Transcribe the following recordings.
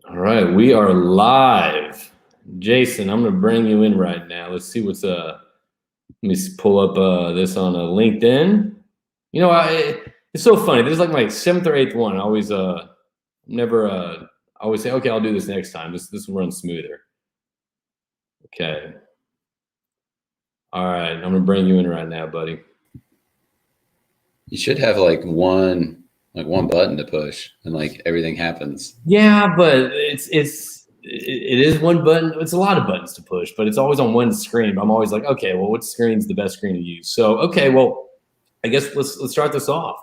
All right, we are live. Jason, I'm going to bring you in right now. Let's see what's let me pull up this on LinkedIn. You know, it's so funny. This is like my 7th or 8th one. I always I always say, okay, I'll do this next time. This will run smoother. Okay. All right, I'm going to bring you in right now, buddy. You should have like one button to push and like everything happens. Yeah, but it is one button. It's a lot of buttons to push, but it's always on one screen. I'm always like, okay, well, what screen's the best screen to use? So, okay, well, I guess let's start this off.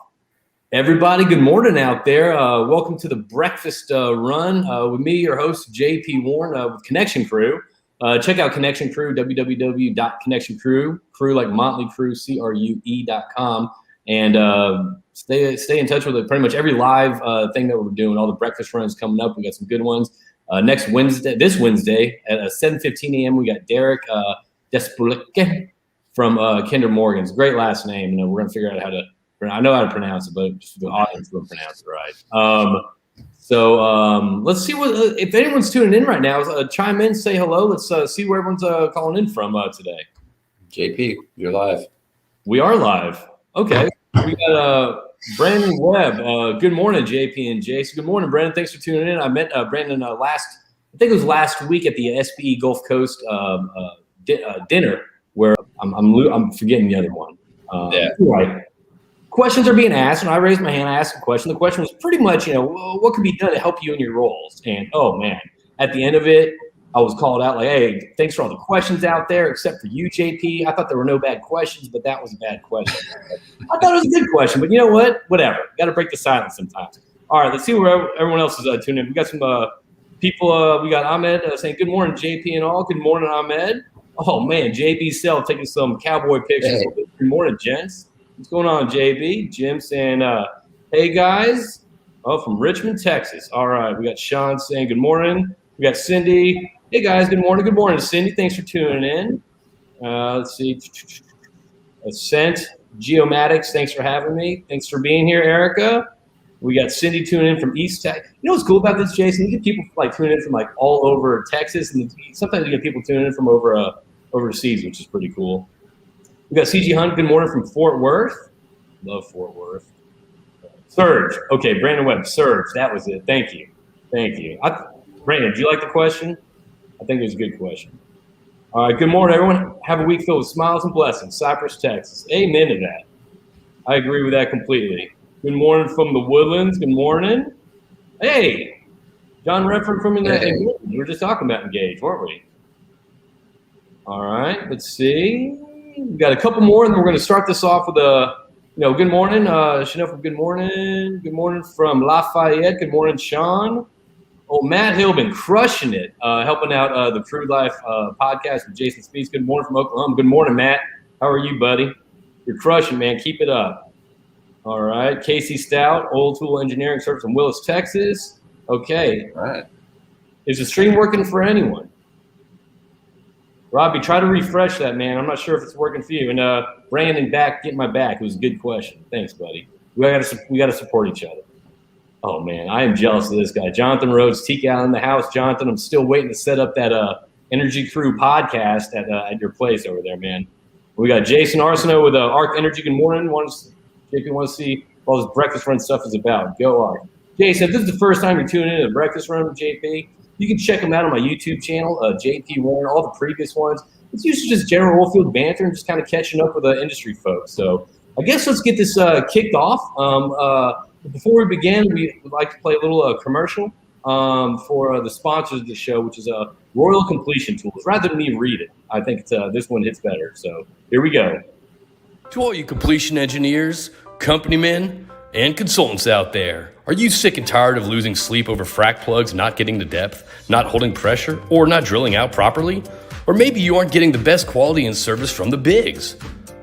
Everybody, good morning out there. Welcome to the breakfast run with me, your host, JP Warren with Connection Crüe. Check out Connection Crüe, www.connectioncrew, Crüe like Motley Crue, CRUE.com. And stay in touch with it. Pretty much every live thing that we're doing, all the breakfast runs coming up. We got some good ones. This Wednesday at 7:15 a.m. we got Derek Despulique from Kinder Morgan's. Great last name. We're gonna figure out how to. I know how to pronounce it, but just the audience will pronounce it right. Let's see if anyone's tuning in right now. Chime in, say hello. Let's see where everyone's calling in from today. JP, you're live. We are live. Okay, we got Brandon Webb. Good morning, JP and Jason. Good morning, Brandon. Thanks for tuning in. I met Brandon I think it was last week at the SBE Gulf Coast dinner, where I'm forgetting the other one. Right. Questions are being asked, and I raised my hand. I asked a question. The question was pretty much, what can be done to help you in your roles? And oh man, at the end of it, I was called out like, hey, thanks for all the questions out there, except for you, JP. I thought there were no bad questions, but that was a bad question. I thought it was a good question, but you know what? Whatever. Got to break the silence sometimes. All right, let's see where everyone else is tuning in. We got some people. We got Ahmed saying, good morning, JP and all. Good morning, Ahmed. Oh, man, JB Self taking some cowboy pictures. Hey. Good morning, gents. What's going on, JB? Jim saying, hey, guys. Oh, from Richmond, Texas. All right, we got Sean saying good morning. We got Cindy. Hey, guys, good morning. Good morning, Cindy. Thanks for tuning in. Let's see. Ascent, Geomatics, thanks for having me. Thanks for being here, Erica. We got Cindy tuning in from East Tech. You know what's cool about this, Jason? You get people like tuning in from like all over Texas, and sometimes you get people tuning in from overseas, which is pretty cool. We got CG Hunt, good morning from Fort Worth. Love Fort Worth. Surge. Okay, Brandon Webb, Surge. That was it. Thank you. Brandon, did you like the question? I think it was a good question. All right, good morning, everyone. Have a week filled with smiles and blessings. Cypress, Texas. Amen to that. I agree with that completely. Good morning from the Woodlands. Good morning. Hey, John Redford from Engage. We were just talking about Engage, weren't we? All right, let's see. We got a couple more, and then we're going to start this off with good morning. Chanel, good morning. Good morning from Lafayette. Good morning, Sean. Oh, Matt Hill been crushing it, helping out the Crüe Life podcast with Jason Speeds. Good morning from Oklahoma. Good morning, Matt. How are you, buddy? You're crushing, man. Keep it up. All right. Casey Stout, Oil Tool Engineering Service in Willis, Texas. Okay. All right. Is the stream working for anyone? Robbie, try to refresh that, man. I'm not sure if it's working for you. And Brandon, get my back. It was a good question. Thanks, buddy. We got to support each other. Oh, man, I am jealous of this guy. Jonathan Rhodes, Teak out in the house. Jonathan, I'm still waiting to set up that Energy Crüe podcast at your place over there, man. We got Jason Arsenault with Arc Energy. Good morning. JP wants to see what all this breakfast run stuff is about. Go Arc. Jason, if this is the first time you're tuning in to Breakfast Run with JP, you can check them out on my YouTube channel, JP Warren, all the previous ones. It's usually just general oilfield banter and just kind of catching up with the industry folks. So I guess let's get this kicked off. Before we begin, we would like to play a little commercial for the sponsors of the show, which is Royal Completion Tools. Rather than me read it, I think this one hits better. So here we go. To all you completion engineers, company men, and consultants out there, are you sick and tired of losing sleep over frac plugs not getting to depth, not holding pressure, or not drilling out properly? Or maybe you aren't getting the best quality and service from the bigs.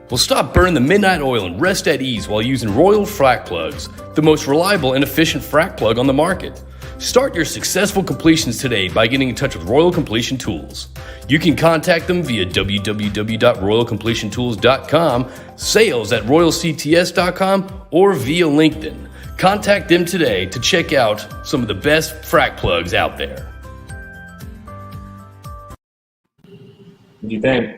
Well, stop burning the midnight oil and rest at ease while using Royal Frac Plugs, the most reliable and efficient frac plug on the market. Start your successful completions today by getting in touch with Royal Completion Tools. You can contact them via www.royalcompletiontools.com, sales@royalcts.com, or via LinkedIn. Contact them today to check out some of the best frac plugs out there. What do you think?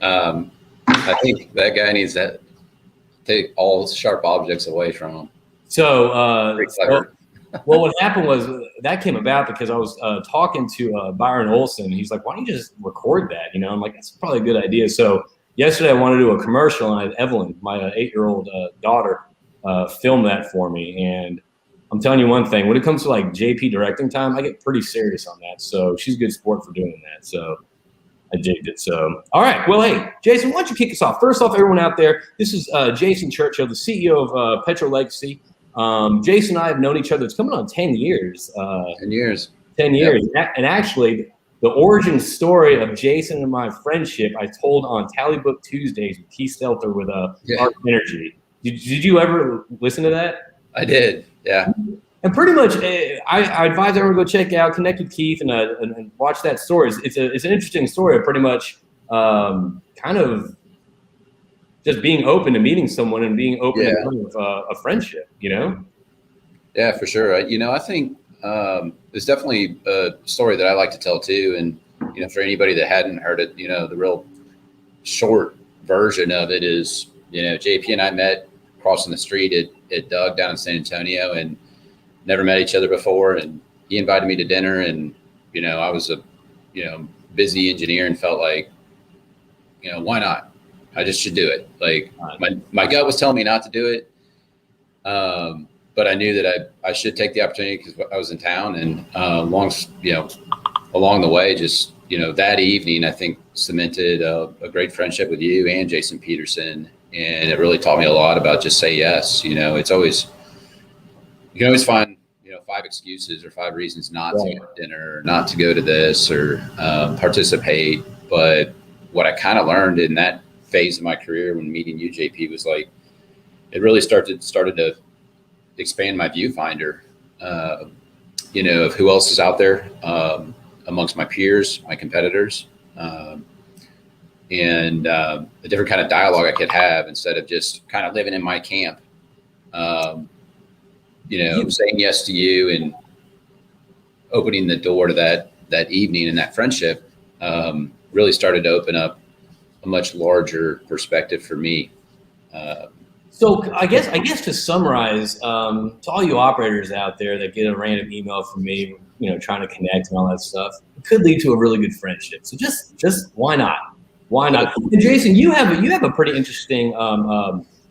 I think that guy needs to take all sharp objects away from him. So, well, what happened was that came about because I was talking to Byron Olson. He's like, why don't you just record that? You know, I'm like, that's probably a good idea. So yesterday I wanted to do a commercial, and I had Evelyn, my 8-year-old daughter, film that for me. And I'm telling you one thing, when it comes to like JP directing time, I get pretty serious on that. So she's a good sport for doing that. So I jigged it. So, all right. Well, hey, Jason, why don't you kick us off? First off, everyone out there, this is Jason Churchill, the CEO of PetroLegacy. Jason and I have known each other. It's coming on 10 years. 10 years. 10 years. Yep. And actually, the origin story of Jason and my friendship I told on Tally Book Tuesdays with Keith Stelter with Arc Energy. Did you ever listen to that? I did, yeah. And pretty much, I advise everyone to go check out, connect with Keith, and watch that story. It's an interesting story of pretty much kind of just being open to meeting someone and being open to kind of a friendship, you know? Yeah, for sure. You know, I think it's definitely a story that I like to tell too. And, you know, for anybody that hadn't heard it, you know, the real short version of it is, you know, JP and I met crossing the street at Doug down in San Antonio and never met each other before. And he invited me to dinner, and, you know, I was a, you know, busy engineer and felt like, you know, why not? I just should do it. Like my gut was telling me not to do it. But I knew that I should take the opportunity because I was in town, and along the way, just, you know, that evening, I think cemented a great friendship with you and Jason Peterson. And it really taught me a lot about just say yes. You know, it's always, you can always find, you know, 5 excuses or 5 reasons not to go to dinner, or not to go to this, or participate. But what I kind of learned in that phase of my career when meeting you, JP, was like, it really started to expand my viewfinder, you know, of who else is out there amongst my peers, my competitors, and a different kind of dialogue I could have instead of just kind of living in my camp, you know, saying yes to you and opening the door to that evening and that friendship really started to open up a much larger perspective for me. So I guess to summarize, to all you operators out there that get a random email from me, you know, trying to connect and all that stuff, it could lead to a really good friendship. So just why not? Why not? And Jason, you have a pretty interesting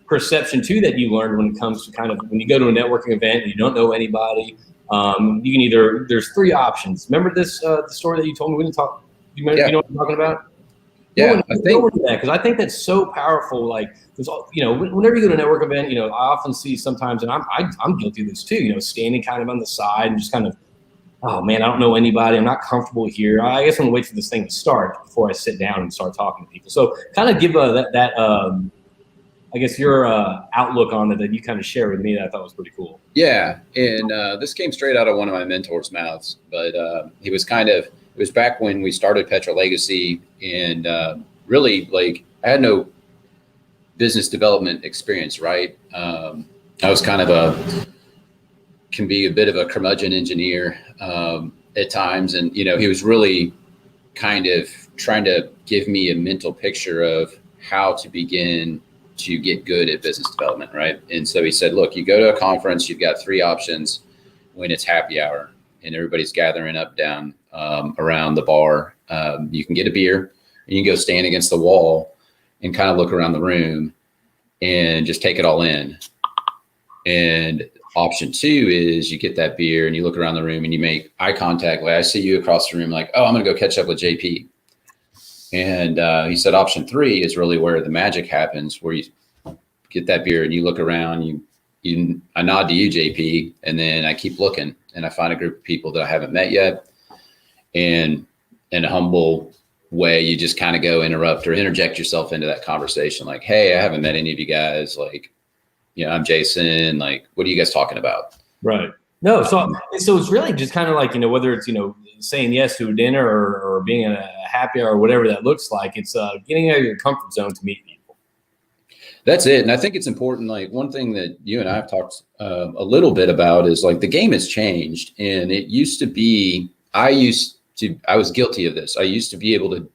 perception too that you learned when it comes to kind of when you go to a networking event and you don't know anybody. You can either, there's 3 options. Remember this the story that you told me? We didn't talk. You know what I'm talking about? Yeah, I think because I think that's so powerful. Like, you know, whenever you go to a network event, you know, I often see sometimes, and I'm guilty of this too. You know, standing kind of on the side and just kind of, oh man, I don't know anybody. I'm not comfortable here. I guess I'm gonna wait for this thing to start before I sit down and start talking to people. So, kind of give I guess your outlook on it that you kind of share with me that I thought was pretty cool. Yeah, and this came straight out of one of my mentors' mouths, but he was kind of. It was back when we started PetroLegacy, and really, like, I had no business development experience, right? I was kind of can be a bit of a curmudgeon engineer at times. And, you know, he was really kind of trying to give me a mental picture of how to begin to get good at business development, right? And so he said, look, you go to a conference, you've got 3 options when it's happy hour and everybody's gathering up down around the bar. You can get a beer and you can go stand against the wall and kind of look around the room and just take it all in. And option 2 is you get that beer and you look around the room and you make eye contact. Like, I see you across the room, like, oh, I'm going to go catch up with JP. And he said option 3 is really where the magic happens, where you get that beer and you look around, I nod to you, JP, and then I keep looking and I find a group of people that I haven't met yet. And in a humble way, you just kind of go interrupt or interject yourself into that conversation. Like, hey, I haven't met any of you guys. Like, you know, I'm Jason. Like, what are you guys talking about? Right. No. So it's really just kind of like, you know, whether it's, you know, saying yes to a dinner or being at a happy hour or whatever that looks like, it's getting out of your comfort zone to meet people. That's it. And I think it's important. Like one thing that you and I have talked a little bit about is like the game has changed. And it used to be, I was guilty of this. I used to be able to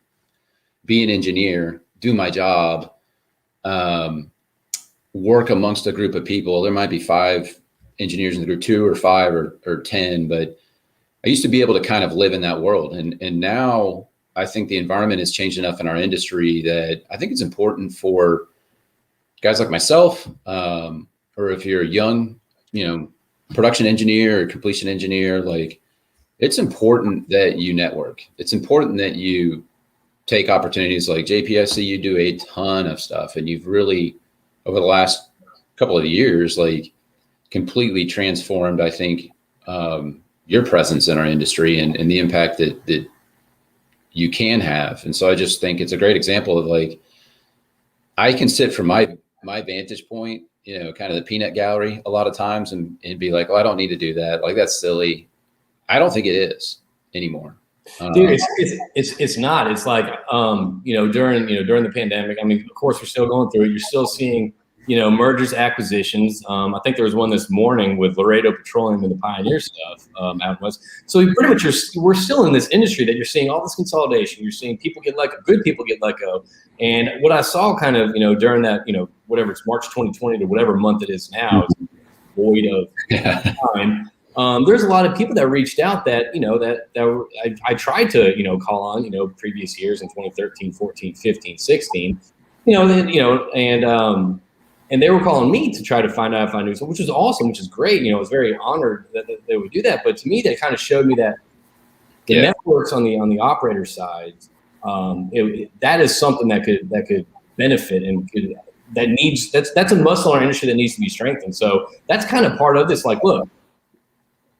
be an engineer, do my job, work amongst a group of people. There might be 5 engineers in the group, 2 or 5 or 10, but I used to be able to kind of live in that world. And now I think the environment has changed enough in our industry that I think it's important for guys like myself, or if you're a young, production engineer or completion engineer, like it's important that you network. It's important that you take opportunities like JPSC. You do a ton of stuff, and you've really, over the last couple of years, like completely transformed, I think, your presence in our industry and the impact that you can have. And so I just think it's a great example of like, I can sit from my vantage point, kind of the peanut gallery a lot of times and be like, oh, I don't need to do that. Like, that's silly. I don't think it is anymore. Dude, it's not. It's like, during the pandemic, I mean, of course, we're still going through it. You're still seeing, mergers, acquisitions. I think there was one this morning with Laredo Petroleum and the Pioneer stuff out west. So pretty much we're still in this industry that you're seeing all this consolidation. You're seeing people get let go, good people get let go. And what I saw kind of, during that, whatever it's March 2020 to whatever month it is now, it's void of time. There's a lot of people that reached out that, I tried to, call on, previous years in 2013, 14, 15, 16, and they were calling me to try to find out if I knew something, which was awesome, which is great. I was very honored that they would do that. But to me, that kind of showed me that the networks on the operator side, that is something that could benefit and that's a muscle in our industry that needs to be strengthened. So that's kind of part of this. Like, look,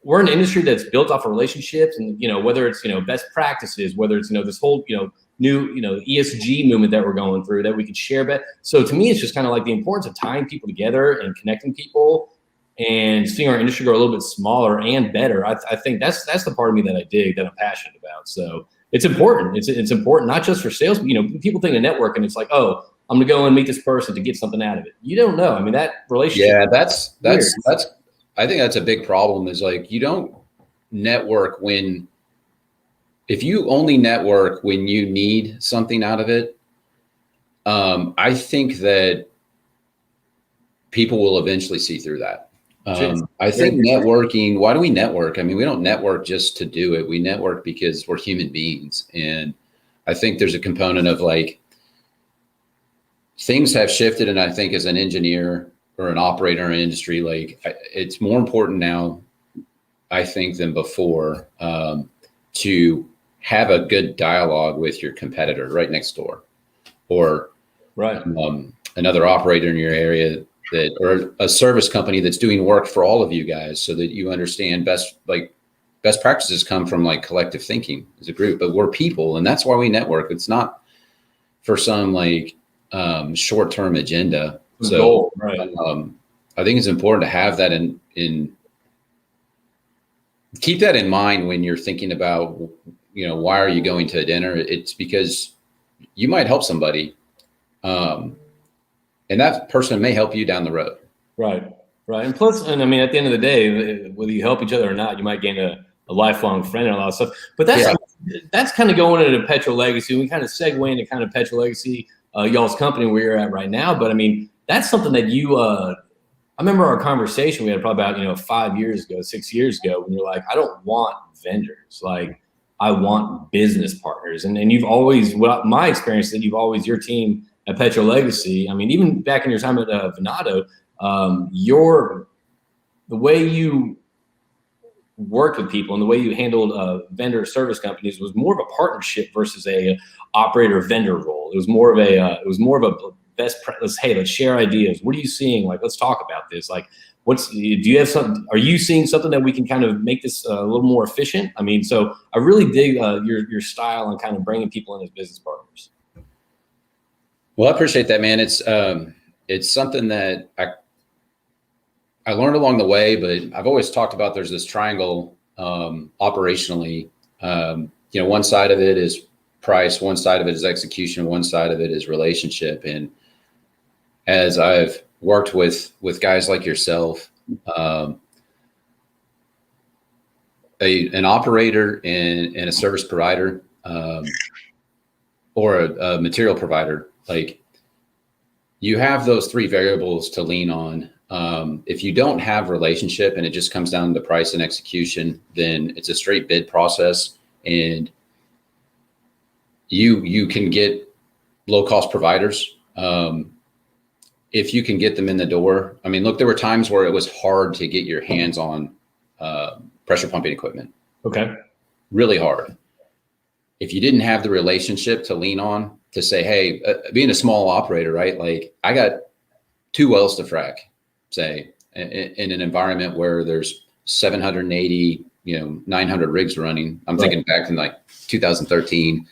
we're an industry that's built off of relationships, and whether it's best practices, whether it's this whole new ESG movement that we're going through that we could share. But so to me, it's just kind of like the importance of tying people together and connecting people and seeing our industry grow a little bit smaller and better. I think that's the part of me that I dig, that I'm passionate about. So it's important. It's important not just for sales. People think of network and it's like, oh, I'm gonna go and meet this person to get something out of it. You don't know. I mean, that relationship. Yeah, that's. I think that's a big problem. Is like you don't network if you only network when you need something out of it. I think that people will eventually see through that. I think networking. Why do we network? I mean, we don't network just to do it. We network because we're human beings, and I think there's a component of like things have shifted, and I think as an engineer or an operator in an industry, like it's more important now, I think, than before, to have a good dialogue with your competitor right next door, or another operator in your area or a service company that's doing work for all of you guys, so that you understand best practices come from like collective thinking as a group. But we're people, and that's why we network. It's not for some like short-term agenda. So I think it's important to have that in keep that in mind when you're thinking about, why are you going to a dinner? It's because you might help somebody, and that person may help you down the road. Right. And plus, and I mean, at the end of the day, whether you help each other or not, you might gain a lifelong friend and a lot of stuff. But that's kind of going into PetroLegacy. We kind of segue into kind of PetroLegacy, y'all's company where you're at right now. But I mean, that's something that I remember our conversation we had probably about 5 years ago, 6 years ago, when you're like, I don't want vendors, like I want business partners. And you've always, my experience is that you've always, your team at PetroLegacy, I mean, even back in your time at Venado, the way you worked with people and the way you handled vendor service companies was more of a partnership versus a operator vendor role. It was more of a let's share ideas. What are you seeing? Like, let's talk about this. Like, do you have something? Are you seeing something that we can kind of make this a little more efficient? I mean, so I really dig your style on kind of bringing people in as business partners. Well, I appreciate that, man. It's something that I learned along the way, but I've always talked about there's this triangle operationally. One side of it is price, one side of it is execution, one side of it is relationship. And as I've worked with guys like yourself, an operator and a service provider, or a material provider, like you have those three variables to lean on. If you don't have relationship and it just comes down to price and execution, then it's a straight bid process, and you can get low cost providers. If you can get them in the door. I mean, look, there were times where it was hard to get your hands on pressure pumping equipment. Okay. Really hard. If you didn't have the relationship to lean on to say, hey, being a small operator, right? Like I got 2 wells to frack, say, in an environment where there's 780, 900 rigs running. I'm thinking back in like 2013.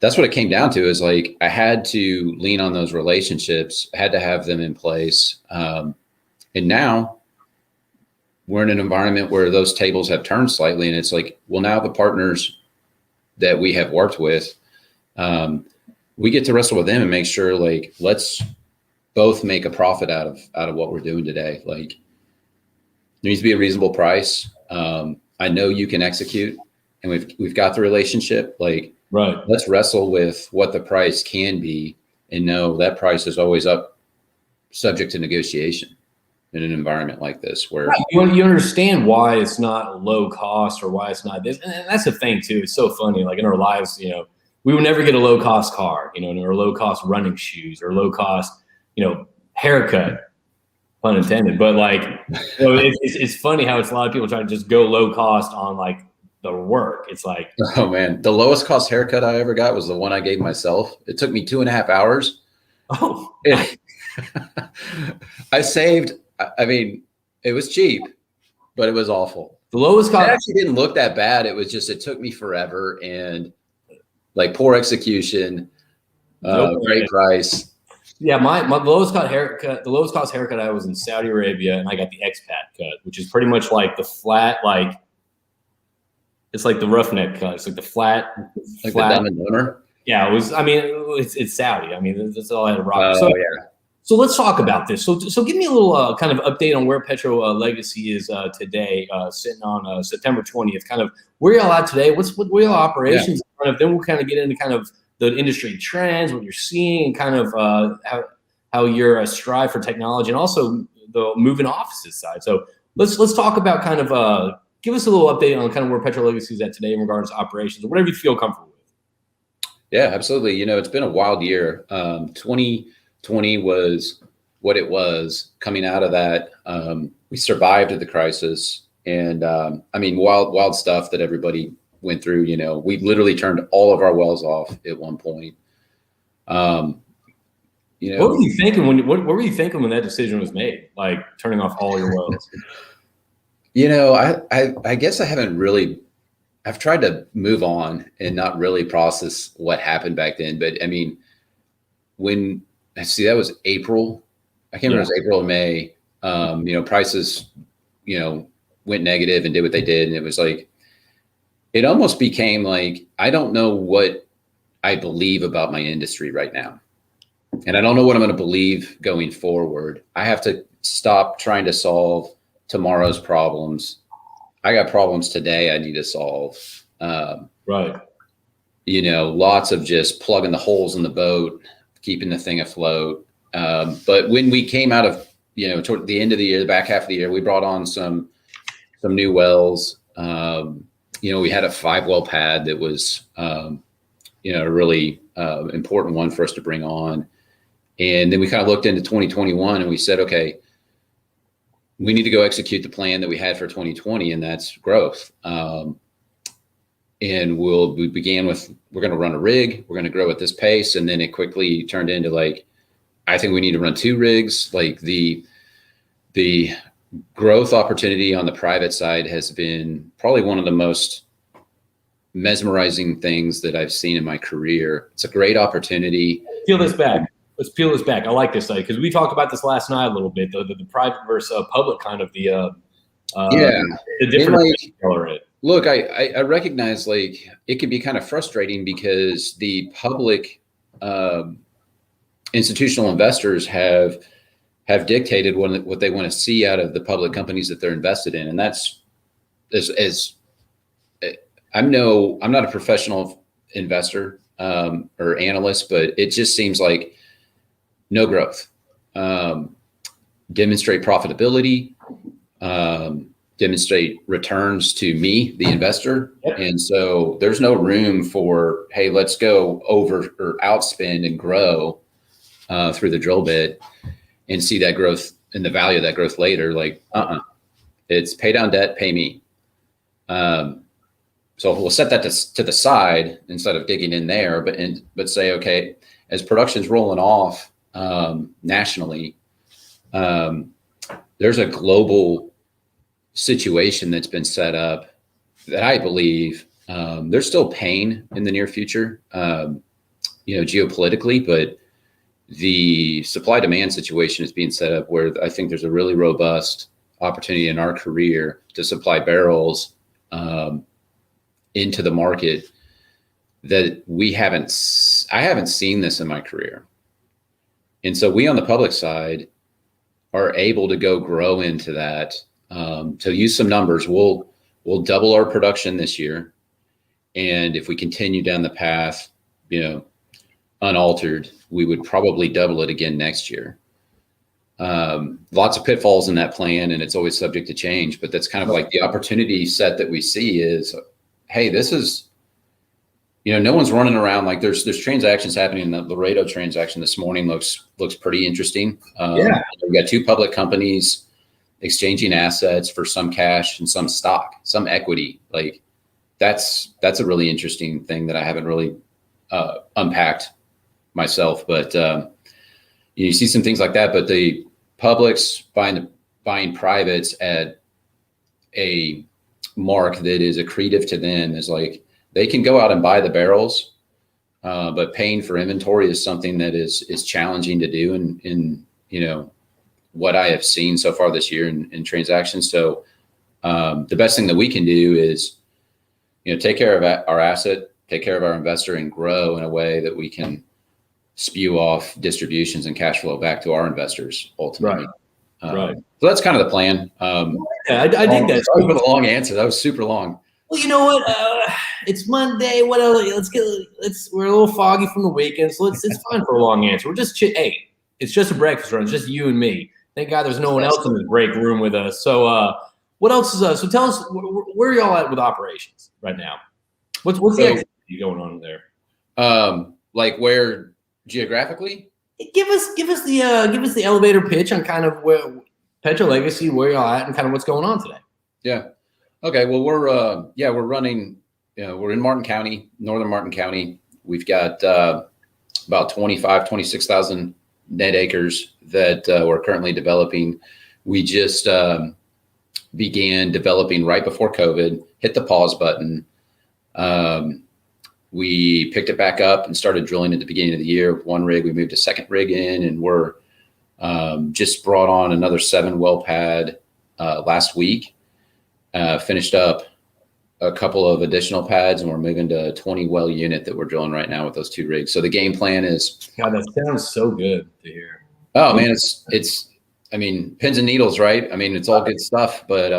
That's what it came down to, is like, I had to lean on those relationships. I had to have them in place. And now we're in an environment where those tables have turned slightly, and it's like, well, now the partners that we have worked with, we get to wrestle with them and make sure, like, let's both make a profit out of what we're doing today. Like, there needs to be a reasonable price. I know you can execute, and we've got the relationship. Like, right. Let's wrestle with what the price can be, and know that price is always up, subject to negotiation in an environment like this, where you understand why it's not low cost or why it's not this. And that's the thing too. It's so funny. Like in our lives, we would never get a low cost car, or low cost running shoes, or low cost, haircut, pun intended. But like, it's funny how it's a lot of people trying to just go low cost on like the work. It's like, oh man, the lowest cost haircut I ever got was the one I gave myself. It took me 2.5 hours. Oh, I saved. I mean, it was cheap, but it was awful. The lowest cost. It actually didn't look that bad. It was just, it took me forever, and like poor execution, great price. Yeah, my lowest cost haircut. The lowest cost haircut I was in Saudi Arabia, and I got the expat cut, which is pretty much like the flat, like it's like the roughneck cut. It's like the flat, like the Dumb and Dumber. Yeah, it was. I mean, it's Saudi. I mean, that's all I had to rock. Oh yeah. So let's talk about this. So give me a little kind of update on where PetroLegacy is today, sitting on September 20th. Kind of where y'all at today? Where y'all operations? Yeah. Then we'll kind of get into kind of the industry trends, what you're seeing, and kind of how you're strive for technology, and also the moving offices side. So let's talk about kind of give us a little update on kind of where PetroLegacy is at today in regards to operations, or whatever you feel comfortable with. Yeah, absolutely. It's been a wild year. 2020 was what it was. Coming out of that, we survived the crisis, and I mean, wild stuff that everybody went through. We literally turned all of our wells off at one point. What were you thinking what were you thinking when that decision was made? Like turning off all your wells? I guess I haven't really. I've tried to move on and not really process what happened back then. But I mean, that was April. I can't remember if it was April or May. Prices, went negative and did what they did. And it was like, it almost became like, I don't know what I believe about my industry right now. And I don't know what I'm going to believe going forward. I have to stop trying to solve tomorrow's problems. I got problems today I need to solve. Right. Lots of just plugging the holes in the boat, keeping the thing afloat. But when we came out of, toward the end of the year, the back half of the year, we brought on some new wells. We had a 5-well pad that was, a really important one for us to bring on. And then we kind of looked into 2021 and we said, okay, we need to go execute the plan that we had for 2020, and that's growth. And we began with, we're going to run a rig, we're going to grow at this pace. And then it quickly turned into like, I think we need to run 2 rigs. Like the growth opportunity on the private side has been probably one of the most mesmerizing things that I've seen in my career. It's a great opportunity. Peel this back. Let's peel this back. I like this study because we talked about this last night a little bit, the private versus public kind of the different. Look, I recognize like it can be kind of frustrating because the public institutional investors have dictated what they want to see out of the public companies that they're invested in. And that's as I'm not a professional investor or analyst, but it just seems like no growth, demonstrate profitability, demonstrate returns to me, the investor. Yep. And so there's no room for, hey, let's go over or outspend and grow through the drill bit and see that growth and the value of that growth later. Like, it's pay down debt, pay me. So we'll set that to the side instead of digging in there, but say, okay, as production's rolling off nationally, there's a global situation that's been set up that I believe there's still pain in the near future, geopolitically, but the supply demand situation is being set up where I think there's a really robust opportunity in our career to supply barrels into the market that I haven't seen this in my career. And so we on the public side are able to go grow into that. To use some numbers, we'll double our production this year. And if we continue down the path, unaltered, we would probably double it again next year. Lots of pitfalls in that plan, and it's always subject to change, but that's kind of like the opportunity set that we see is, hey, this is, no one's running around. Like there's transactions happening. The Laredo transaction this morning looks pretty interesting. We got two public companies exchanging assets for some cash and some stock, some equity. Like that's a really interesting thing that I haven't really unpacked myself, but you see some things like that. But the publics buying privates at a mark that is accretive to them is like they can go out and buy the barrels, but paying for inventory is something that is challenging to do. In what I have seen so far this year in transactions. So the best thing that we can do is, take care of our asset, take care of our investor, and grow in a way that we can spew off distributions and cash flow back to our investors ultimately. Right. So that's kind of the plan. I think that's sorry for the long answer. That was super long. Well, you know what? It's Monday. What else? We're a little foggy from the weekend, so it's fine for a long answer. We're just hey, it's just a breakfast run. It's just you and me. Thank God there's no one else in the break room with us. So what else is so tell us where are y'all at with operations right now? What's the activity going on there? Like where geographically? Give us the elevator pitch on kind of where PetroLegacy, where y'all at, and kind of what's going on today. Yeah. Okay. Well, we're running. We're in Martin County, northern Martin County. We've got about 26,000 net acres that we're currently developing. We just began developing right before COVID, hit the pause button. We picked it back up and started drilling at the beginning of the year with one rig. We moved a second rig in, and we're just brought on another 7 well pad last week. Finished up a couple of additional pads, and we're moving to a 20 well unit that we're drilling right now with those 2 rigs. So the game plan is. God, that sounds so good to hear. Oh man, it's. I mean, pins and needles, right? I mean, it's all good stuff, but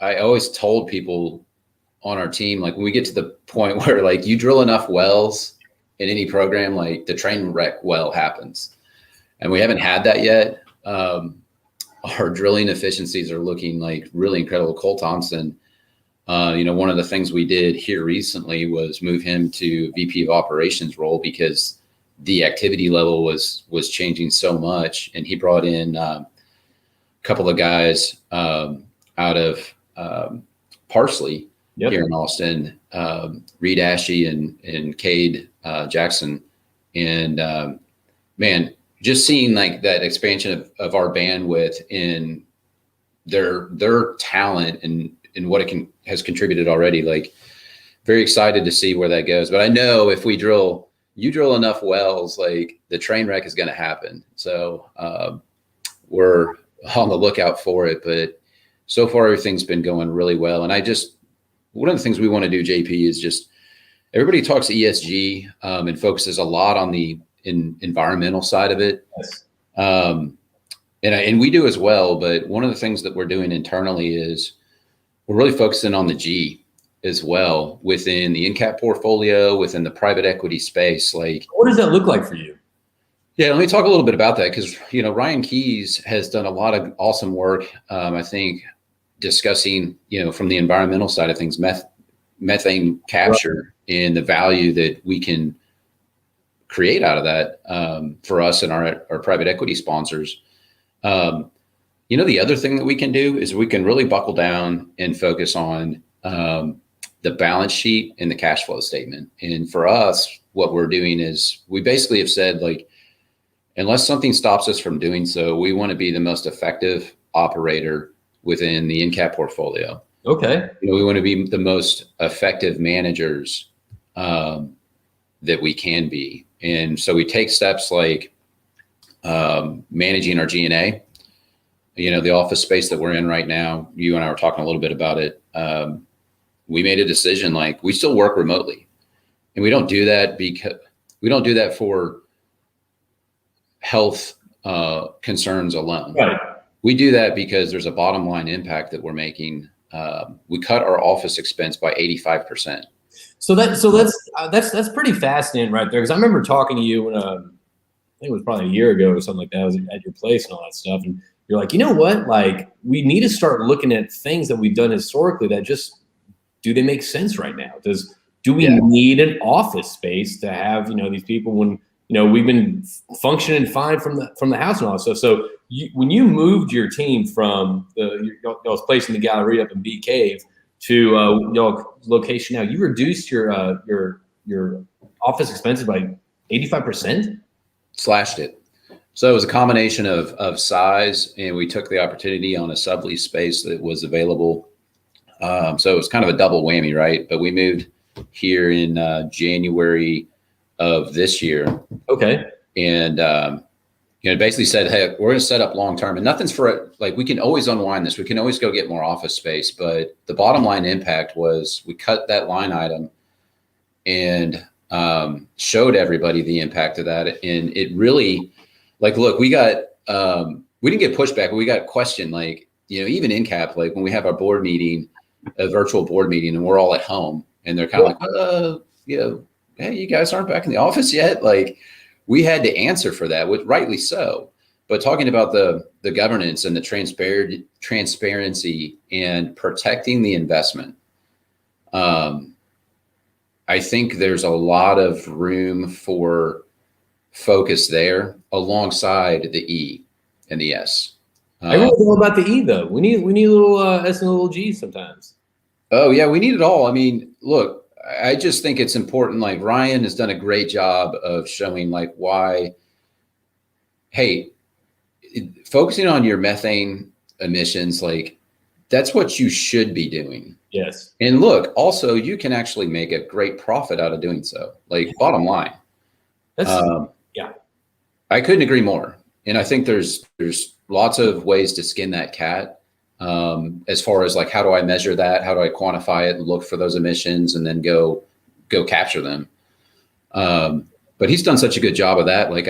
I always told people on our team, like when we get to the point where like you drill enough wells in any program, like the train wreck well happens, and we haven't had that yet. Our drilling efficiencies are looking like really incredible. Cole Thompson, one of the things we did here recently was move him to VP of operations role because the activity level was changing so much. And he brought in a couple of guys out of Parsley here in Austin, Reed Ashey and Cade Jackson. And man, just seeing like that expansion of our bandwidth in their talent and what it has contributed already, like very excited to see where that goes. But I know if you drill enough wells, like the train wreck is going to happen. So we're on the lookout for it, but so far everything's been going really well. And one of the things we want to do, JP, is just everybody talks ESG and focuses a lot on the environmental side of it. Yes. And we do as well. But one of the things that we're doing internally is we're really focusing on the G as well within the in-cap portfolio, within the private equity space. Like, what does that look like for you? Yeah, let me talk a little bit about that, because Ryan Keys has done a lot of awesome work. I think discussing from the environmental side of things, methane capture and the value that we can create out of that for us and our private equity sponsors. The other thing that we can do is we can really buckle down and focus on the balance sheet and the cash flow statement. And for us, what we're doing is we basically have said, like, unless something stops us from doing so, we want to be the most effective operator within the in-cap portfolio. Okay. We want to be the most effective managers that we can be. And so we take steps like managing our G&A. The office space that we're in right now, you and I were talking a little bit about it. We made a decision, like, we still work remotely, and we don't do that because we don't do that for health concerns alone. Right. We do that because there's a bottom line impact that we're making. We cut our office expense by 85%. So that's pretty fascinating right there. Because I remember talking to you when I think it was probably a year ago or something like that. I was at your place and all that stuff, and you're like, you know what? Like, we need to start looking at things that we've done historically that just, do they make sense right now? Do we need an office space to have these people when we've been functioning fine from the house and all that stuff? So when you moved your team from y'all's place in the gallery up in Bee Cave to y'all location now, you reduced your office expenses by 85%? Slashed it. So it was a combination of size, and we took the opportunity on a sublease space that was available. So it was kind of a double whammy, right? But we moved here in January of this year. Okay. And basically said, hey, we're going to set up long term, and nothing's for it. Like, we can always unwind this. We can always go get more office space. But the bottom line impact was we cut that line item and showed everybody the impact of that. And it really, like, look, we didn't get pushback, but we got questioned, like, even in cap, like when we have our board meeting, a virtual board meeting, and we're all at home, and they're kind of like, hey, you guys aren't back in the office yet. Like, we had to answer for that, with rightly so. But talking about the governance and the transparency and protecting the investment, I think there's a lot of room for focus there alongside the E and the S. I really don't know about the E though. We need a little S and a little G sometimes. Oh yeah, we need it all. I mean, look, I just think it's important. Like, Ryan has done a great job of showing, like, why, hey, focusing on your methane emissions, like, that's what you should be doing. Yes. And look, also, you can actually make a great profit out of doing so. Like, bottom line. Yeah. I couldn't agree more. And I think there's lots of ways to skin that cat. As far as, like, how do I measure that? How do I quantify it and look for those emissions and then go capture them? But he's done such a good job of that. Like,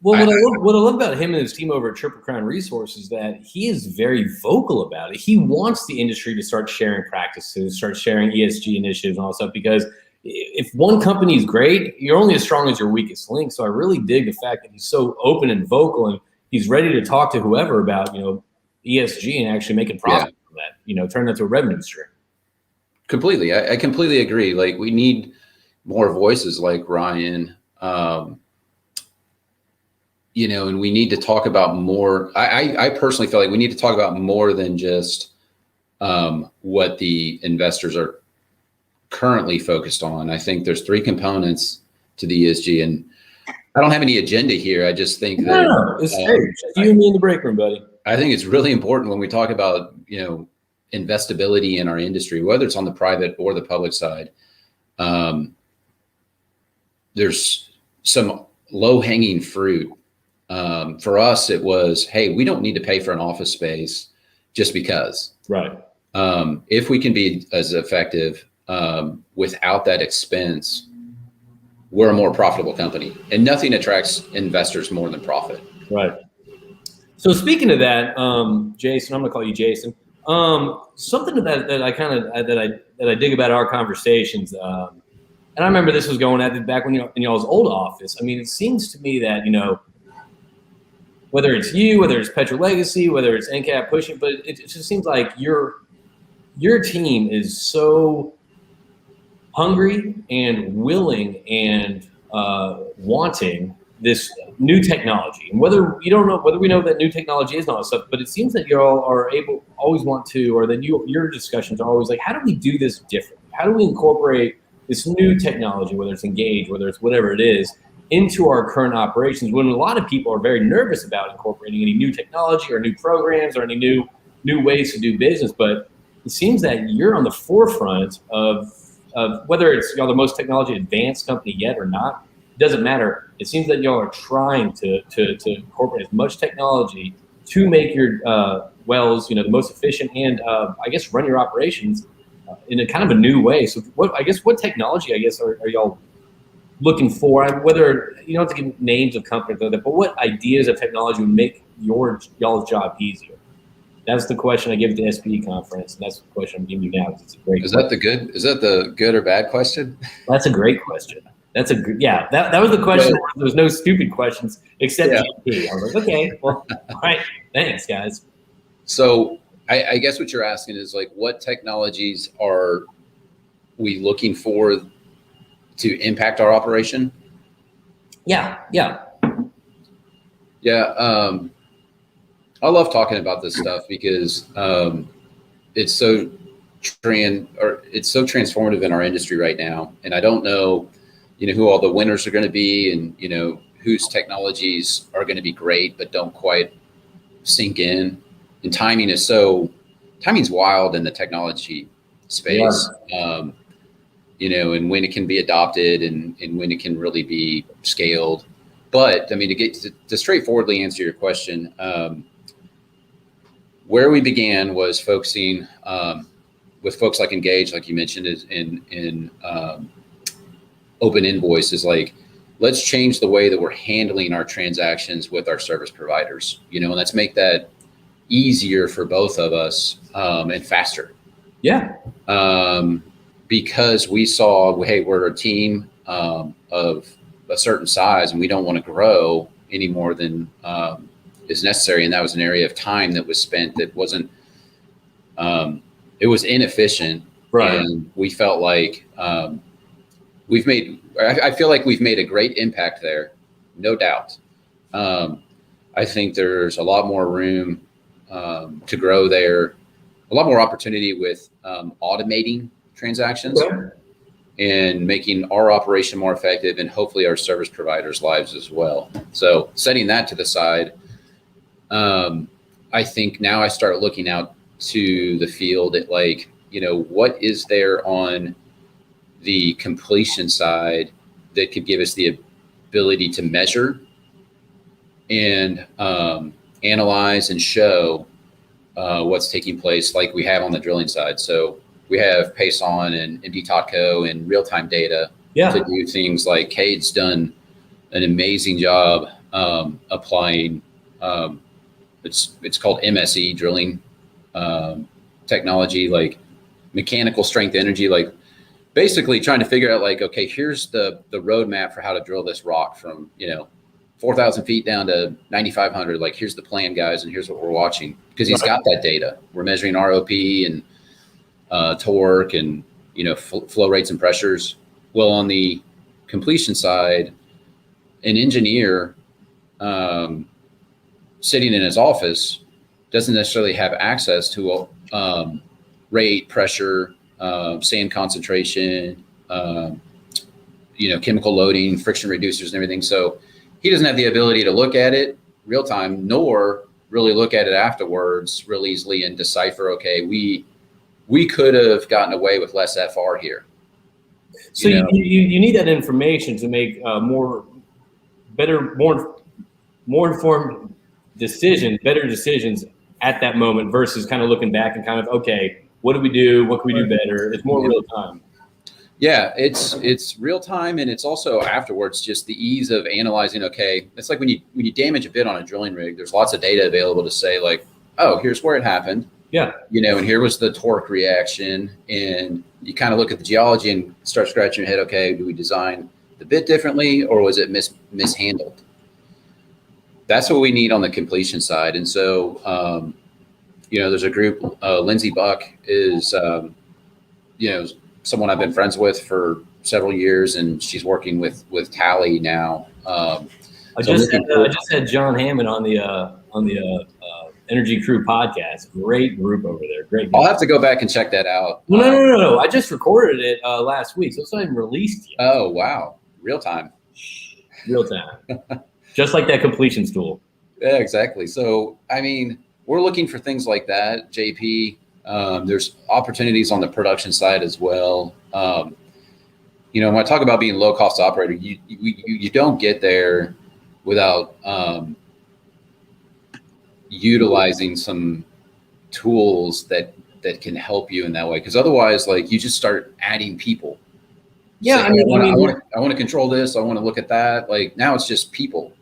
what I love about him and his team over at Triple Crown Resources is that he is very vocal about it. He wants the industry to start sharing practices, start sharing ESG initiatives and all that stuff, because if one company is great, you're only as strong as your weakest link. So I really dig the fact that he's so open and vocal, and he's ready to talk to whoever about, ESG and actually making profit from that, turn that to a revenue stream. Completely. I completely agree. Like, we need more voices like Ryan, and we need to talk about more. I personally feel like we need to talk about more than just what the investors are currently focused on. I think there's 3 components to the ESG, and I don't have any agenda here. I just think that it's you and me in the break room, buddy. I think it's really important when we talk about, investability in our industry, whether it's on the private or the public side. There's some low-hanging fruit. For us, it was, hey, we don't need to pay for an office space just because. Right. If we can be as effective without that expense, we're a more profitable company, and nothing attracts investors more than profit. Right. So speaking of that, Jason, I'm gonna call you Jason. Something that I dig about our conversations, and I remember this was going at back when in y'all's old office. I mean, it seems to me that whether it's you, whether it's PetroLegacy, whether it's NCAP pushing, but it just seems like your team is so hungry and willing and wanting this new technology. And whether we know that new technology is not stuff, but it seems that y'all are always want to, or that your discussions are always like, how do we do this differently? How do we incorporate this new technology, whether it's Engage, whether it's whatever it is, into our current operations, when a lot of people are very nervous about incorporating any new technology or new programs or any new ways to do business. But it seems that you're on the forefront of whether it's y'all the most technology advanced company yet or not, it doesn't matter. It seems that y'all are trying to incorporate as much technology to make your wells, the most efficient and I guess run your operations in a kind of a new way. So what technology are y'all looking for? Whether you don't have to give names of companies, but what ideas of technology would make y'all's job easier? That's the question I give at the SPE conference, and that's the question I'm giving you now. It's a great. Is that the good or bad question? That's a great question. That was the question. There was no stupid questions except GP. I was like, okay, well, all right, thanks, guys. So I guess what you're asking is like, what technologies are we looking for to impact our operation? Yeah. I love talking about this stuff because it's so transformative in our industry right now, and I don't know, who all the winners are going to be, and whose technologies are going to be great but don't quite sink in. And timing's wild in the technology space. Yeah. And when it can be adopted and when it can really be scaled. But I mean, to straightforwardly answer your question, where we began was focusing with folks like Engage, like you mentioned, is in open invoice, is like, let's change the way that we're handling our transactions with our service providers, and let's make that easier for both of us and faster. Yeah. Because we saw, hey, we're a team of a certain size and we don't want to grow any more than is necessary. And that was an area of time that was spent that wasn't, it was inefficient. Right. And we felt like I feel like we've made a great impact there, no doubt. I think there's a lot more room to grow there, a lot more opportunity with automating transactions and making our operation more effective, and hopefully our service providers' lives as well. So setting that to the side, I think now I start looking out to the field at like, what is there on the completion side that could give us the ability to measure and analyze and show what's taking place, like we have on the drilling side. So we have Pason and MDTotco and real-time data to do things like Cade's done an amazing job applying. It's called MSE drilling technology, like mechanical strength energy, like basically trying to figure out like, okay, here's the roadmap for how to drill this rock from 4,000 feet down to 9,500. Like, here's the plan, guys, and here's what we're watching, because he's got that data. We're measuring ROP and torque and flow rates and pressures. Well, on the completion side, an engineer sitting in his office doesn't necessarily have access to rate, pressure, sand concentration, chemical loading, friction reducers, and everything. So he doesn't have the ability to look at it real time, nor really look at it afterwards real easily and decipher, okay, we could have gotten away with less FR here. So you need that information to make more informed better decisions at that moment versus kind of looking back and kind of, okay, what do we do? What can we do better? It's more real time. Yeah, it's real time, and it's also afterwards just the ease of analyzing. Okay, it's like when you damage a bit on a drilling rig, there's lots of data available to say like, oh, here's where it happened. Yeah. And here was the torque reaction, and you kind of look at the geology and start scratching your head. Okay, do we design the bit differently, or was it mishandled? That's what we need on the completion side. And so, there's a group. Lindsay Buck is, someone I've been friends with for several years, and she's working with Tally now. I just had John Hammond on the Energy Crüe podcast. Great group over there. Great. I'll have to go back and check that out. No. I just recorded it last week, so it's not even released yet. Oh wow, real time. Just like that completions tool. Yeah, exactly. So I mean, we're looking for things like that, JP. There's opportunities on the production side as well. When I talk about being low cost operator, you don't get there without utilizing some tools that can help you in that way. Because otherwise, like, you just start adding people. Yeah, saying, I want to control this. I want to look at that. Like, now it's just people,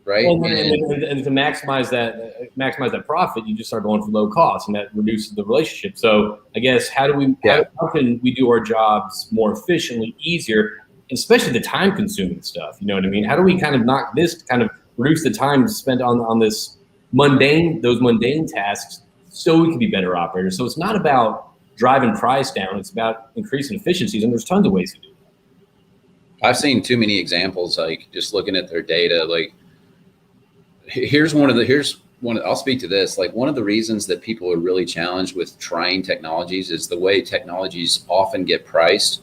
right? Well, and to maximize that profit, you just start going for low cost, and that reduces the relationship. So I guess how can we do our jobs more efficiently, easier, especially the time consuming stuff? You know what I mean? How do we kind of knock this, kind of reduce the time spent on those mundane tasks, so we can be better operators? So it's not about driving price down; it's about increasing efficiencies, and there's tons of ways to do it. I've seen too many examples, like just looking at their data. Like, I'll speak to this. Like, one of the reasons that people are really challenged with trying technologies is the way technologies often get priced.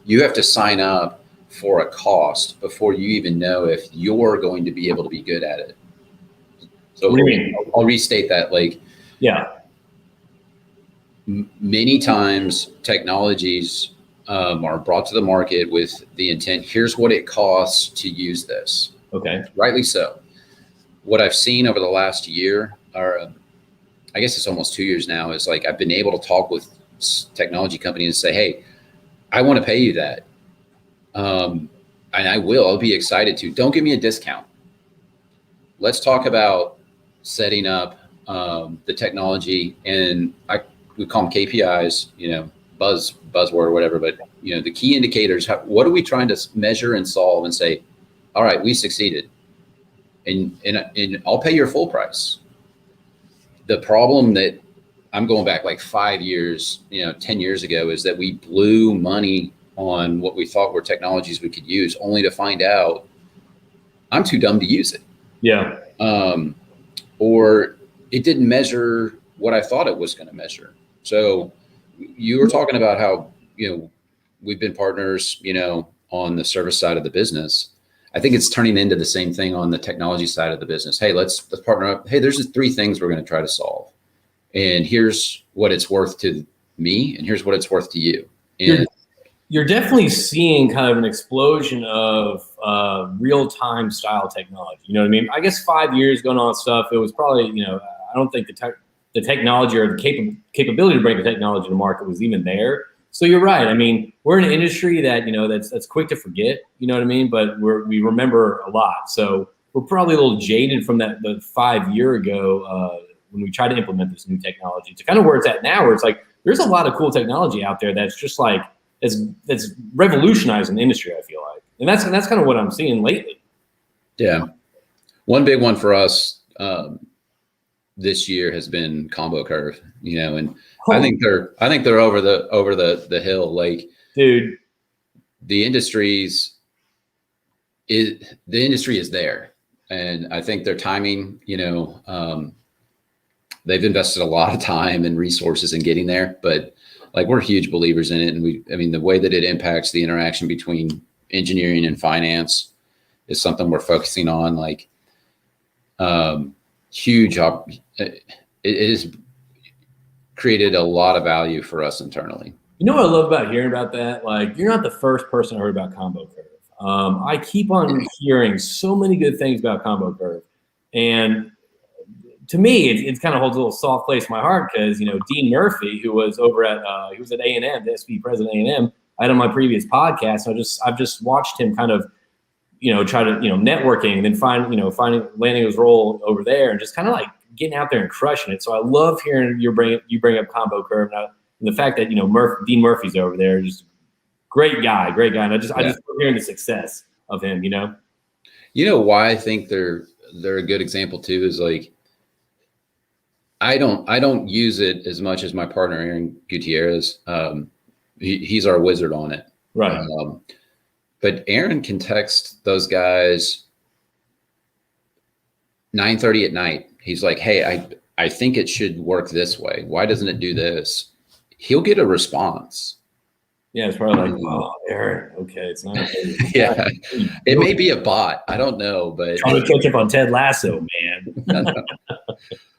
You have to sign up for a cost before you even know if you're going to be able to be good at it. So I'll restate that. Like, yeah, many times technologies are brought to the market with the intent, here's what it costs to use this. Okay. Rightly so. What I've seen over the last year, or I guess it's almost 2 years now, is like I've been able to talk with technology companies and say, hey, I want to pay you that. And I'll be excited to. Don't give me a discount. Let's talk about setting up the technology, and we call them KPIs, buzzword or whatever, but the key indicators. What are we trying to measure and solve, and say, all right, we succeeded, and I'll pay your full price. The problem that I'm going back like 5 years, 10 years ago, is that we blew money on what we thought were technologies we could use, only to find out I'm too dumb to use it. Yeah. Or it didn't measure what I thought it was going to measure. So you were talking about how, we've been partners, on the service side of the business. I think it's turning into the same thing on the technology side of the business. Hey, let's partner up. Hey, there's 3 things we're going to try to solve, and here's what it's worth to me, and here's what it's worth to you. And you're definitely seeing kind of an explosion of real-time style technology. You know what I mean? I guess 5 years going on stuff, it was probably, I don't think the technology or the capability to bring the technology to market was even there. So you're right. I mean, we're in an industry that, that's quick to forget, you know what I mean? But we remember a lot. So we're probably a little jaded from the 5 year ago when we tried to implement this new technology to kind of where it's at now, where it's like, there's a lot of cool technology out there that's just like, that's revolutionizing the industry, I feel like. And that's kind of what I'm seeing lately. Yeah. One big one for us this year has been combo curve, and I think they're over the hill. Like, dude, the industry is there, and I think their timing, they've invested a lot of time and resources in getting there, but like, we're huge believers in it. And the way that it impacts the interaction between engineering and finance is something we're focusing on. Like, huge, it has created a lot of value for us internally. You know what I love about hearing about that? Like, you're not the first person I heard about combo curve. I keep on hearing so many good things about combo curve, and to me, it kind of holds a little soft place in my heart because, Dean Murphy, who was over at he was at A&M, the SB president of A&M, I had on my previous podcast. I've just watched him kind of, try to, networking and then landing his role over there and just kind of like getting out there and crushing it. So I love hearing you bring up combo curve and the fact that, Dean Murphy's over there, just great guy. And I just love hearing the success of him, Why I think they're a good example too is like, I don't use it as much as my partner, Aaron Gutierrez. He's our wizard on it. Right. But Aaron can text those guys 9:30 at night. He's like, hey, I think it should work this way. Why doesn't it do this? He'll get a response. Yeah, it's probably like, oh, Aaron, okay, it's not. Yeah, it may be a bot. I don't know, but trying to catch up on Ted Lasso, man.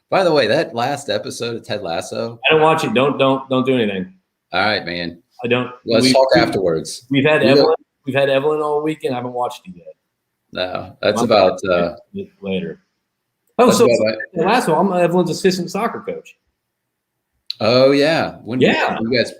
By the way, that last episode of Ted Lasso, I don't watch it. Don't do anything. All right, man. I don't. Let's talk afterwards. We've had Evelyn. We've had Evelyn all weekend. I haven't watched it yet. No, that's about later. Oh, so Lasso. I'm Evelyn's assistant soccer coach. Oh yeah. You guys?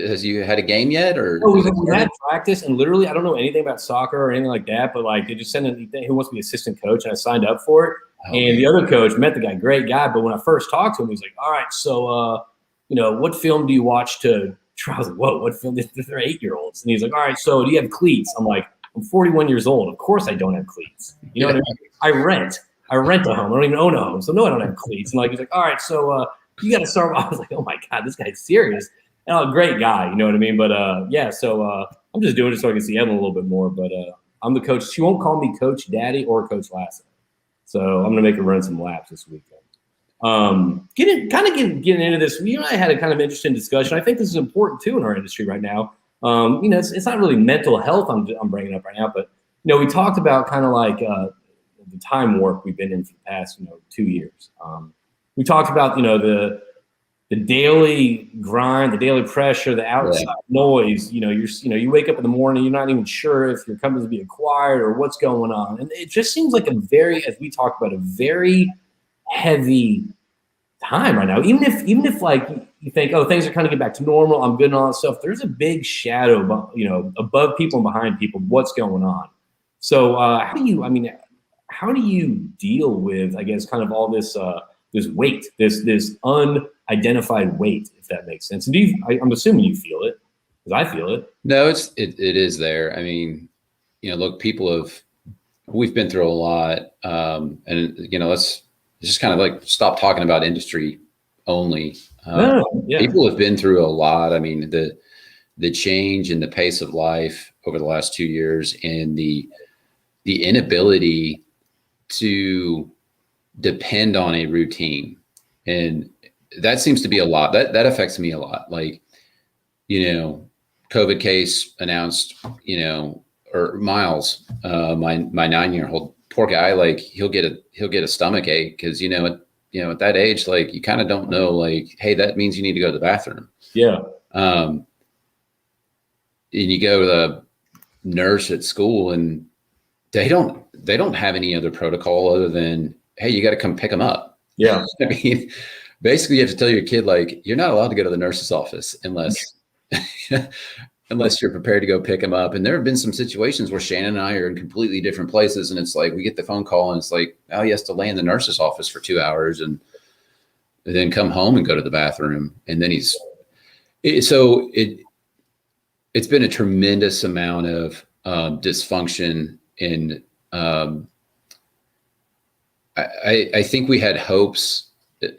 Has you had a game yet, or? Oh, we had practice, and literally, I don't know anything about soccer or anything like that. But like, they just sent an thing who wants to be assistant coach, and I signed up for it. Oh, and man. The other coach met the guy, great guy. But when I first talked to him, he's like, "All right, so what film do you watch to?" I was like, "Whoa, what film?" They're 8-year-olds, and he's like, "All right, so do you have cleats?" I'm like, "I'm 41 years old. Of course I don't have cleats. You know what I mean? I rent a home. I don't even own a home, so no, I don't have cleats." And like, he's like, "All right, so you got to start." I was like, "Oh my god, this guy's serious." And a great guy, you know what I mean? But so I'm just doing it so I can see Evelyn a little bit more. But I'm the coach. She won't call me Coach Daddy or Coach Lasso. So I'm gonna make her run some laps this weekend. Getting into this, you and I had a kind of interesting discussion. I think this is important too in our industry right now. It's not really mental health I'm bringing up right now, but we talked about kind of like the time warp we've been in for the past 2 years. We talked about the daily grind, the daily pressure, the outside noise. You wake up in the morning, you're not even sure if your company's being acquired or what's going on, and it just seems like as we talked about, a very heavy time right now. Even if like you think, oh, things are kind of get back to normal, I'm good and all that stuff. There's a big shadow, above people and behind people. What's going on? So how do you deal with, I guess, kind of all this this weight, this unidentified weight, if that makes sense? And I'm assuming you feel it, because I feel it. No, it is there. I mean, look, we've been through a lot, and let's just kind of like stop talking about industry only. People have been through a lot. I mean, the change in the pace of life over the last 2 years, and the inability to depend on a routine, and that seems to be a lot. That affects me a lot. Like, COVID case announced, or Miles, my 9-year-old, poor guy, like he'll get a stomach ache because at that age, like you kind of don't know, like, hey, that means you need to go to the bathroom. Yeah. And you go to the nurse at school, and they don't have any other protocol other than, hey, you got to come pick them up. Yeah. I mean, basically you have to tell your kid, like, you're not allowed to go to the nurse's office unless you're prepared to go pick them up. And there have been some situations where Shannon and I are in completely different places, and it's like, we get the phone call and it's like, oh, he has to lay in the nurse's office for 2 hours and then come home and go to the bathroom. And then it's been a tremendous amount of dysfunction. And I think we had hopes that,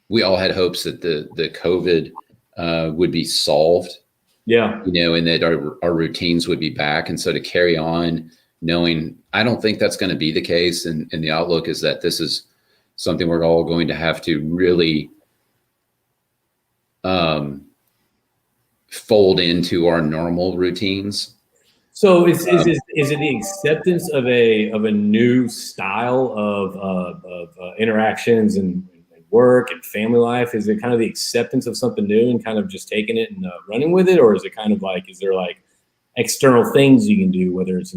we all had hopes that the COVID would be solved. Yeah. And that our routines would be back. And so to carry on knowing, I don't think that's going to be the case. And the outlook is that this is something we're all going to have to really fold into our normal routines. So is it the acceptance of a new style of interactions and work and family life? Is it kind of the acceptance of something new and kind of just taking it and running with it? Or is it kind of like, is there like external things you can do, whether it's,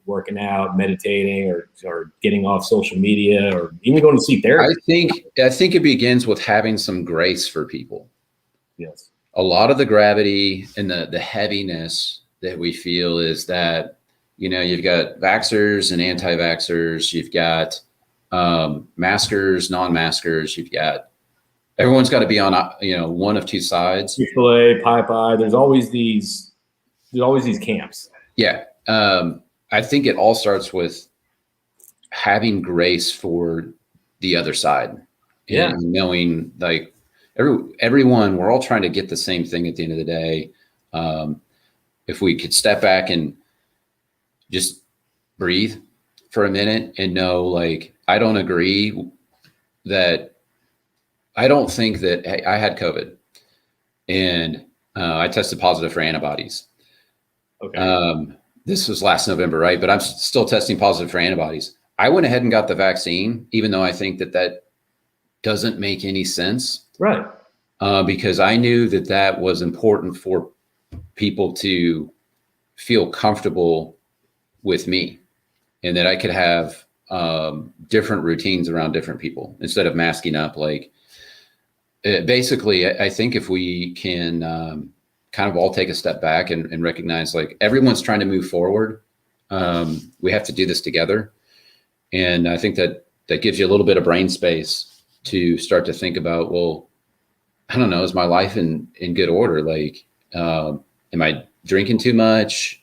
working out, meditating, or getting off social media, or even going to see therapy? I think it begins with having some grace for people. Yes. a lot of the gravity and the heaviness that we feel is that, you've got vaxxers and anti-vaxxers, you've got maskers, non-maskers, everyone's got to be on, one of two sides. Chick-fil-A, Popeye, there's always these camps. Yeah. I think it all starts with having grace for the other side. Yeah. And knowing like everyone, we're all trying to get the same thing at the end of the day. If we could step back and just breathe for a minute and know, like, I don't think that hey, I had COVID and I tested positive for antibodies. Okay. This was last November, right? But I'm still testing positive for antibodies. I went ahead and got the vaccine, even though I think that doesn't make any sense. Right. Because I knew that was important for people to feel comfortable with me and that I could have different routines around different people instead of masking up. Like, basically, I think if we can kind of all take a step back and recognize, like, everyone's trying to move forward. We have to do this together. And I think that gives you a little bit of brain space to start to think about, well, I don't know, is my life in good order? Like, am I drinking too much?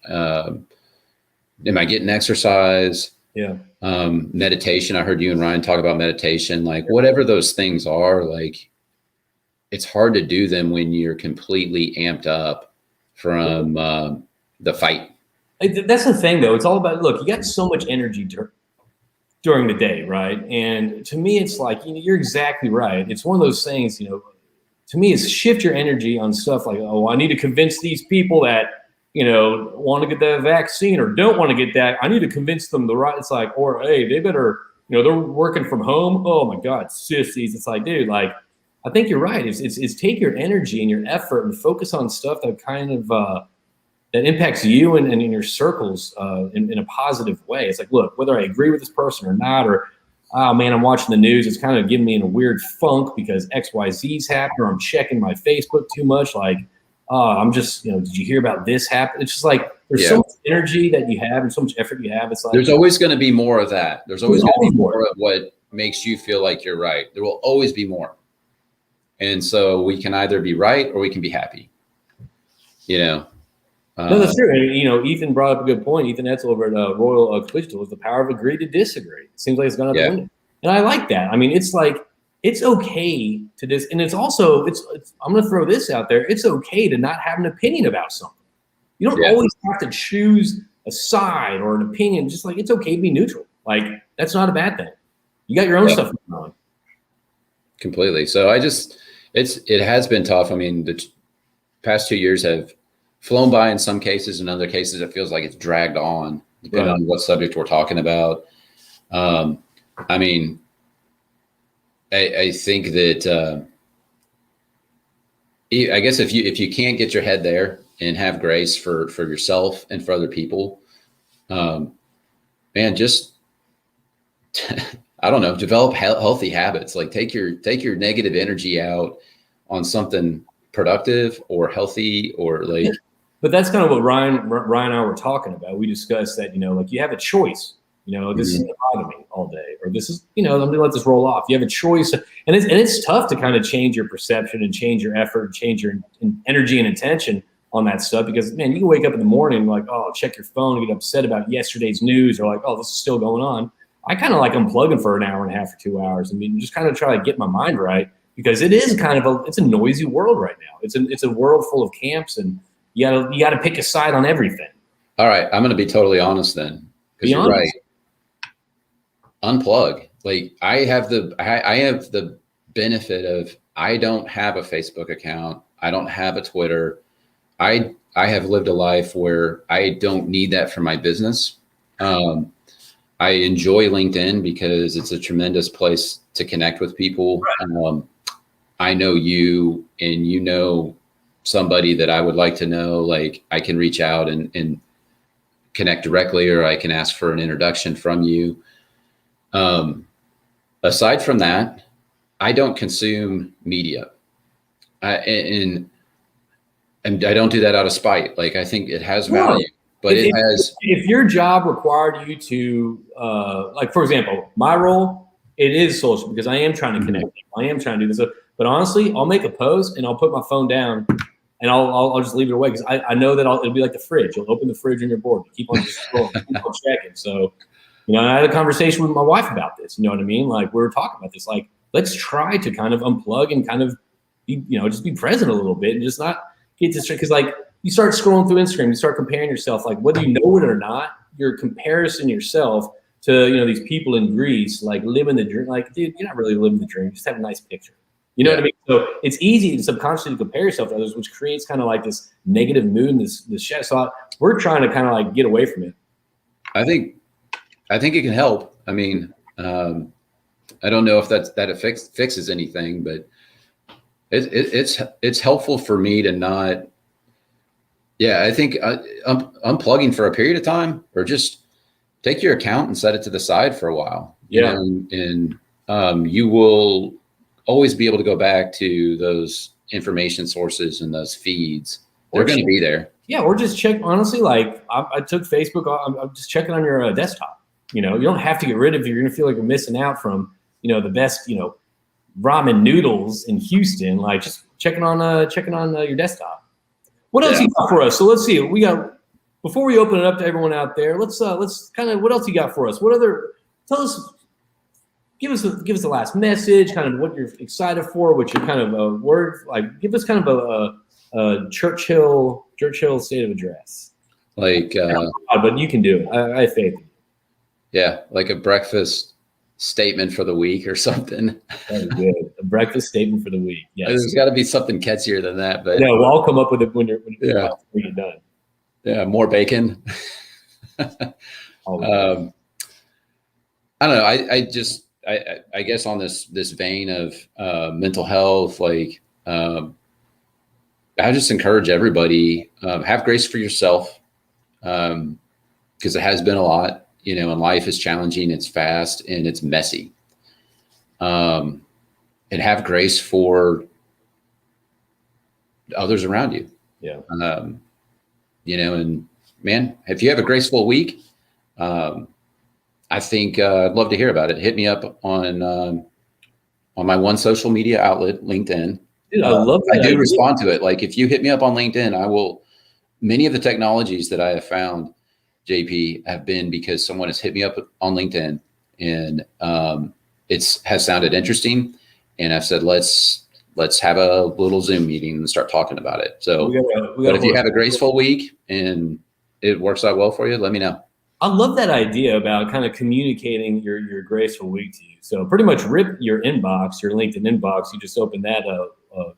Am I getting exercise? Yeah. Meditation. I heard you and Ryan talk about meditation. Like, whatever those things are, like, it's hard to do them when you're completely amped up from the fight. That's the thing, though. It's all about, look, you got so much energy during the day, right? And to me, it's like, you're exactly right. It's one of those things, to me, is shift your energy on stuff like, oh, I need to convince these people that, want to get that vaccine or don't want to get that. I need to convince them it's like, or, hey, they better, they're working from home. Oh my God, sissies. It's like, dude, like, I think you're right. It's take your energy and your effort and focus on stuff that kind of, that impacts you and in your circles in a positive way. It's like, look, whether I agree with this person or not, or, oh man, I'm watching the news, it's kind of giving me in a weird funk because XYZ's happened, or I'm checking my Facebook too much. Like, I'm just, did you hear about this happen? It's just like, there's so much energy that you have and so much effort you have. It's like, there's always going to be more of that. There's always going to be more of what makes you feel like you're right. There will always be more. And so we can either be right or we can be happy, No, that's true. And, Ethan brought up a good point. Ethan Etzel over at Royal Digital is the power of agree to disagree. It seems like it's gone out the window. And I like that. I mean, it's like, it's okay to and it's also, I'm going to throw this out there. It's okay to not have an opinion about something. You don't always have to choose a side or an opinion. Just like, it's okay to be neutral. Like, that's not a bad thing. You got your own stuff going on. Completely. So it has been tough. I mean, the past 2 years have flown by in some cases. In other cases, it feels like it's dragged on, depending on what subject we're talking about. I mean, I think that I guess if you can't get your head there and have grace for yourself and for other people, man, just I don't know, develop healthy habits. Like, take your negative energy out on something productive or healthy or like. But that's kind of what Ryan and I were talking about. We discussed that, like, you have a choice. This is going to bother me all day, or this is, I'm going to let this roll off. You have a choice, and it's tough to kind of change your perception and change your effort, and change your energy and intention on that stuff. Because, man, you can wake up in the morning like, oh, check your phone and get upset about yesterday's news, or like, oh, this is still going on. I kind of like unplugging for an hour and a half or 2 hours. I mean, just kind of try to get my mind right, because it is kind of it's a noisy world right now. It's a world full of camps, and you gotta pick a side on everything. All right, I'm going to be totally honest then, because you're right. Unplug. Like, I have the benefit of, I don't have a Facebook account. I don't have a Twitter. I have lived a life where I don't need that for my business. I enjoy LinkedIn because it's a tremendous place to connect with people. Right. I know you, and you know somebody that I would like to know. Like, I can reach out and connect directly, or I can ask for an introduction from you. Aside from that, I don't consume media. And and I don't do that out of spite. Like, I think it has value, but it has. If your job required you to, like, for example, my role, it is social because I am trying to connect. I am trying to do this. But honestly, I'll make a post and I'll put my phone down and I'll just leave it away because I know that it'll be like the fridge. You'll open the fridge on your board. You keep on just scrolling, keep on checking. So, you know, I had a conversation with my wife about this. You know what I mean? Like, we were talking about this. Like, let's try to kind of unplug and kind of be, you know, just be present a little bit and just not get distracted. Because, like, you start scrolling through Instagram, you start comparing yourself, like, whether you know it or not, you're comparison yourself to, you know, these people in Greece, like, living the dream. Like, dude, you're not really living the dream. You just have a nice picture. You know what I mean? So it's easy to subconsciously compare yourself to others, which creates kind of like this negative mood and this shit. So we're trying to kind of like get away from it. I think it can help. I mean, I don't know if that fixes anything, but it's helpful for me to not. Yeah, I think unplugging for a period of time, or just take your account and set it to the side for a while. Yeah, and you will always be able to go back to those information sources and those feeds. They're going to be there. Yeah, or just check. Honestly, like I took Facebook. I'm just checking on your desktop. You know, you don't have to get rid of it. You're going to feel like you're missing out from, you know, the best, you know, ramen noodles in Houston. Like, just checking on your desktop. What else you got for us? So let's see. We got, before we open it up to everyone out there. Let's kind of, what else you got for us? What other? Tell us. Give us the last message. Kind of what you're excited for. What your kind of word, like, give us kind of a Churchill state of address. Like, but you can do it. I have faith in you. Yeah, like a breakfast statement for the week or something. That is good. A breakfast statement for the week. Yes. There's got to be something catchier than that. But no, we'll all come up with it when you're done. Yeah, more bacon. I don't know. I guess on this vein of mental health, like, I just encourage everybody, have grace for yourself, because it has been a lot, you know, and life is challenging, it's fast, and it's messy. And have grace for others around you. Yeah. You know, and man, if you have a graceful week, I think I'd love to hear about it. Hit me up on my one social media outlet, LinkedIn. Dude, I love that. I do respond to it. Like, if you hit me up on LinkedIn, I will. Many of the technologies that I have found, JP, have been because someone has hit me up on LinkedIn, and has sounded interesting, and I've said, let's have a little Zoom meeting and start talking about it. So, but if you have a graceful week and it works out well for you, let me know. I love that idea about kind of communicating your graceful week to you. So pretty much rip your inbox, your LinkedIn inbox. You just open that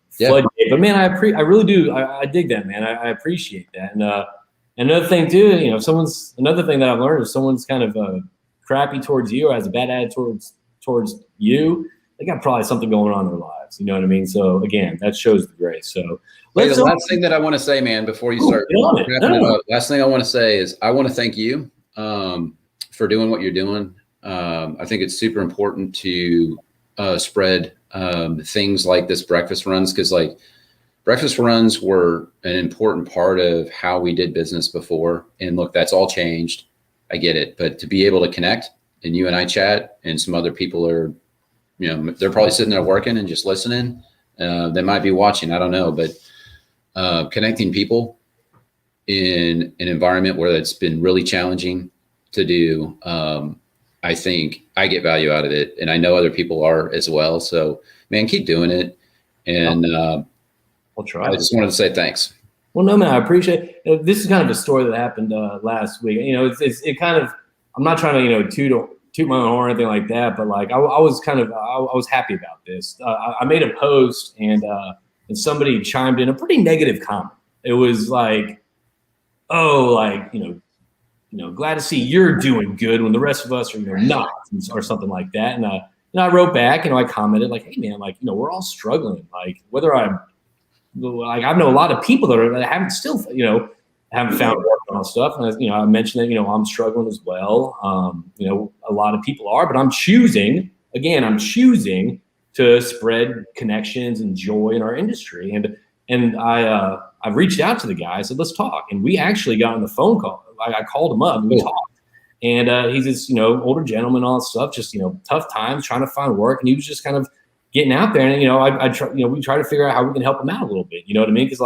floodgate. But man, I really do. I dig that, man. I appreciate that. And another thing too, you know, another thing that I've learned is someone's kind of crappy towards you or has a bad attitude towards you. They got probably something going on in their lives. You know what I mean? So again, that shows the grace. So the last thing that I want to say, man, before you start wrapping it up, last thing I want to say is I want to thank you for doing what you're doing. I think it's super important to spread things like this breakfast runs, because like breakfast runs were an important part of how we did business before. And look, that's all changed. I get it. But to be able to connect, and you and I chat, and some other people are, you know, they're probably sitting there working and just listening. They might be watching, I don't know, but connecting people in an environment where it's been really challenging to do, I think I get value out of it, and I know other people are as well. So, man, keep doing it. And I'll try. I just wanted to say thanks. Well, no, man, I appreciate it. This is kind of a story that happened last week. You know, it kind of, I'm not trying to, you know, toot my own horn or anything like that, but like I was happy about this. I made a post and somebody chimed in a pretty negative comment. It was like, oh, like, you know, glad to see you're doing good when the rest of us are, you know, not, or something like that. And I wrote back, I commented like, hey man, like, you know, we're all struggling. Like, whether I know a lot of people that haven't still, you know, haven't found work on stuff. And you know, I mentioned that, you know, I'm struggling as well. You know, a lot of people are, but I'm choosing to spread connections and joy in our industry. And I I've reached out to the guy. I said, let's talk. And we actually got on the phone call. I called him up and we talked. And he's this, older gentleman, all that stuff, just, tough times, trying to find work. And he was just kind of getting out there. And, we try to figure out how we can help him out a little bit. You know what I mean? Because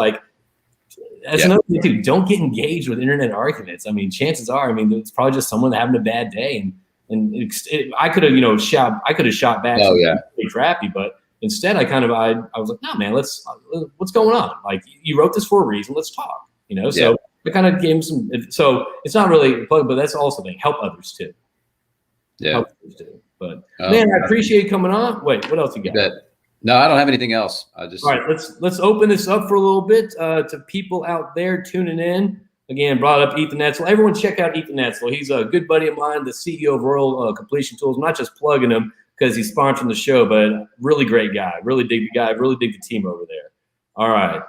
that's another thing too. Don't get engaged with internet arguments. I mean, chances are, it's probably just someone having a bad day. And I could have, shot back. Oh, yeah. Pretty crappy, but instead I was like, no, man, what's going on? Like, you wrote this for a reason. Let's talk, So I kind of gave him some, so it's not really, but that's also the thing. Help others too. Yeah. Help others too. But man, I appreciate you coming on. Wait, what else you got? No, I don't have anything else. All right, let's open this up for a little bit to people out there tuning in. Again, brought up Ethan Etzel. Everyone check out Ethan Etzel. He's a good buddy of mine, the CEO of Royal Completion Tools. I'm not just plugging him because he's sponsoring the show, but really great guy. Really dig the guy. Really dig the team over there. All right.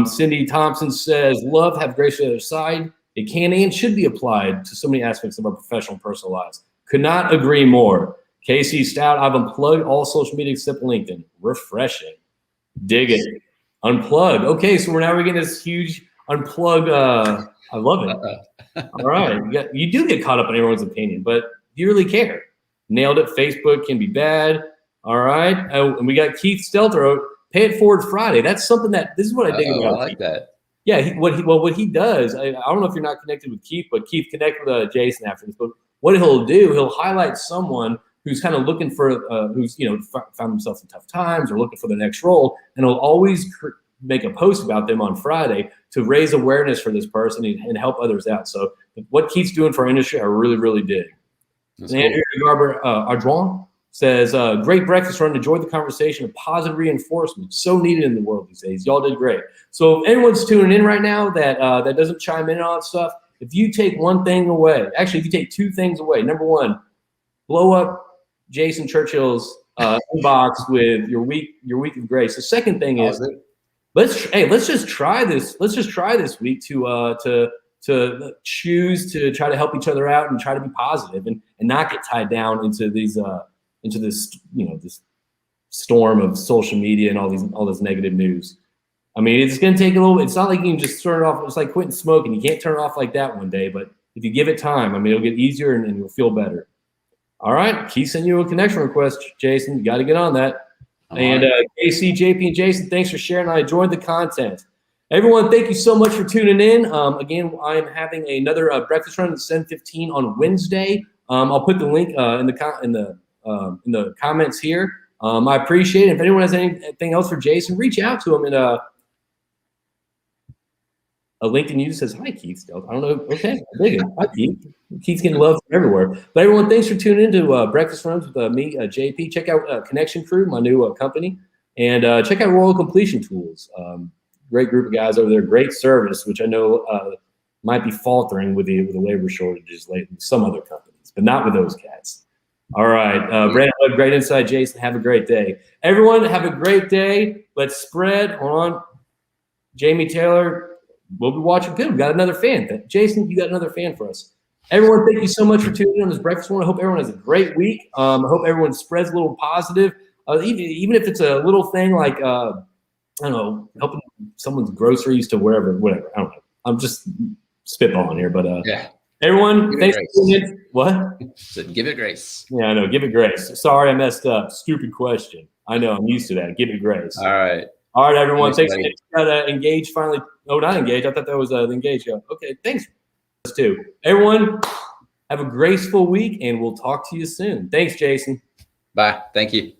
Cindy Thompson says, love, have grace to the other side. It can and should be applied to so many aspects of our professional and personal lives. Could not agree more. Casey Stout, I've unplugged all social media except LinkedIn. Refreshing. Dig it. Unplug. Okay, so we're getting this huge unplug. I love it. All right. You do get caught up in everyone's opinion, but do you really care? Nailed it. Facebook can be bad. All right. And we got Keith Stelter. Pay it forward Friday. That's something this is what I dig about. I like that. Yeah. What he does, I don't know if you're not connected with Keith, but Keith, connect with Jason after this. But what he'll do, he'll highlight someone who's kind of looking for, who's, found themselves in tough times or looking for the next role. And he'll always make a post about them on Friday to raise awareness for this person and help others out. So what Keith's doing for our industry, I really, really dig. Andrea Garber Ardron says, great breakfast run. Enjoyed the conversation. Positive reinforcement. So needed in the world these days. Y'all did great. So if anyone's tuning in right now that doesn't chime in on stuff, if you take one thing away, actually, if you take two things away, number one, blow up Jason Churchill's inbox with your week of grace. The second thing is let's just try this. Let's just try this week to choose to try to help each other out and try to be positive and not get tied down into these into this this storm of social media and all this negative news. I mean, it's going to take a little. It's not like you can just turn it off. It's like quitting smoking. You can't turn it off like that one day. But if you give it time, I mean, it'll get easier and you'll feel better. All right, Keith sent you a connection request, Jason. You got to get on that. And KC, JP, and Jason, thanks for sharing. I enjoyed the content. Everyone, thank you so much for tuning in. Again, I'm having another breakfast run at 7:15 on Wednesday. I'll put the link in the comments here. I appreciate it. If anyone has anything else for Jason, reach out to him. And a LinkedIn user says, hi, Keith. I don't know. Okay, I dig it. Hi, Keith. Keith's getting love from everywhere. But everyone, thanks for tuning into Breakfast Runs with me, JP. Check out Connection Crüe, my new company. And check out Royal Completion Tools. Great group of guys over there. Great service, which I know might be faltering with the labor shortages lately with some other companies, but not with those cats. All right. Brandon, great insight, Jason. Have a great day. Everyone, have a great day. Let's spread. Hold on. Jamie Taylor, we'll be watching. Good. We got another fan. Jason, you got another fan for us. Everyone, thank you so much for tuning in on this breakfast one. I hope everyone has a great week. I hope everyone spreads a little positive, even if it's a little thing like, I don't know, helping someone's groceries to whatever. I don't know. I'm just spitballing here, but yeah. Everyone, thanks for tuning in. What? So give it grace. Yeah, I know. Give it grace. Sorry, I messed up. Stupid question. I know. I'm used to that. Give it grace. All right. All right, everyone. Thanks. Got engaged finally. Oh, not engaged. I thought that was the engaged guy. Okay, thanks. Us too. Everyone, have a graceful week, and we'll talk to you soon. Thanks, Jason. Bye. Thank you.